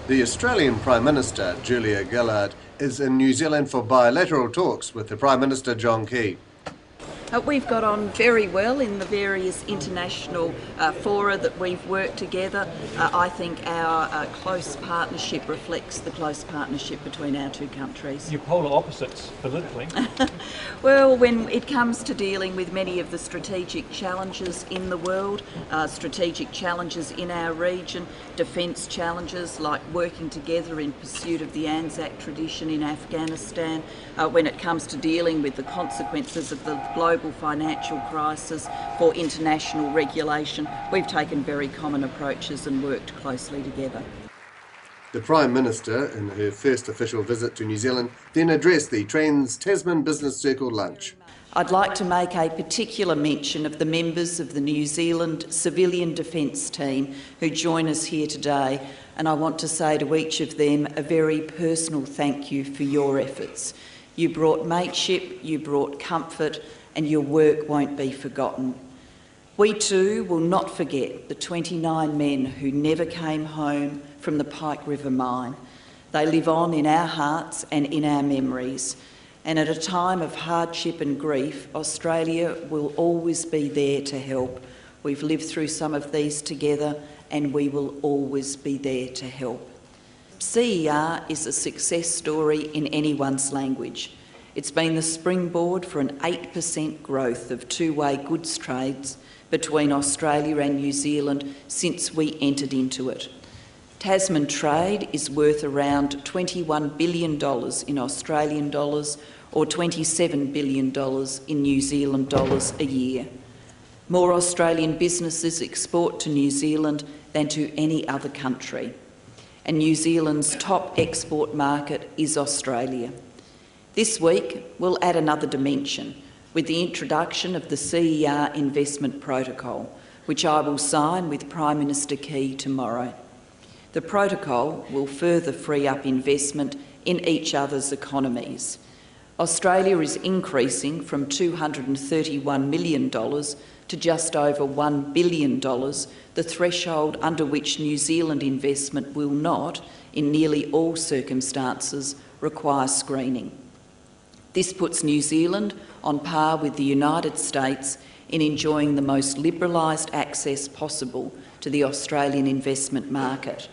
The Australian Prime Minister, Julia Gillard, is in New Zealand for bilateral talks with the Prime Minister John Key. We've got on very well in the various international fora that we've worked together. I think our close partnership reflects the close partnership between our two countries. You're polar opposites politically. Well, when it comes to dealing with many of the strategic challenges in the world, strategic challenges in our region, defence challenges like working together in pursuit of the Anzac tradition in Afghanistan, when it comes to dealing with the consequences of the global financial crisis for international regulation, we've taken very common approaches and worked closely together. The Prime Minister, in her first official visit to New Zealand, then addressed the Trans-Tasman Business Circle lunch. I'd like to make a particular mention of the members of the New Zealand Civilian Defence Team who join us here today, and I want to say to each of them a very personal thank you for your efforts. You brought mateship, you brought comfort, and your work won't be forgotten. We too will not forget the 29 men who never came home from the Pike River mine. They live on in our hearts and in our memories. And at a time of hardship and grief, Australia will always be there to help. We've lived through some of these together, and we will always be there to help. CER is a success story in anyone's language. It's been the springboard for an 8% growth of two-way goods trades between Australia and New Zealand since we entered into it. Tasman trade is worth around $21 billion in Australian dollars or $27 billion in New Zealand dollars a year. More Australian businesses export to New Zealand than to any other country. And New Zealand's top export market is Australia. This week, we'll add another dimension with the introduction of the CER Investment Protocol, which I will sign with Prime Minister Key tomorrow. The protocol will further free up investment in each other's economies. Australia is increasing from $231 million to just over $1 billion, the threshold under which New Zealand investment will not, in nearly all circumstances, require screening. This puts New Zealand on par with the United States in enjoying the most liberalised access possible to the Australian investment market.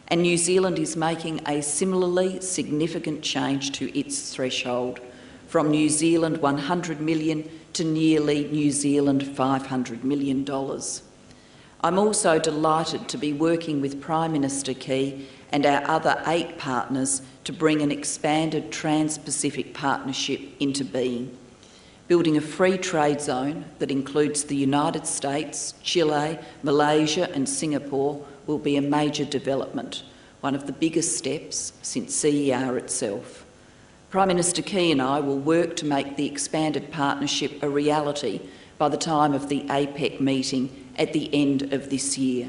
And New Zealand is making a similarly significant change to its threshold, from New Zealand $100 million to nearly New Zealand $500 million. I'm also delighted to be working with Prime Minister Key and our other 8 partners to bring an expanded Trans-Pacific partnership into being. Building a free trade zone that includes the United States, Chile, Malaysia and Singapore will be a major development, one of the biggest steps since CER itself. Prime Minister Key and I will work to make the expanded partnership a reality by the time of the APEC meeting at the end of this year.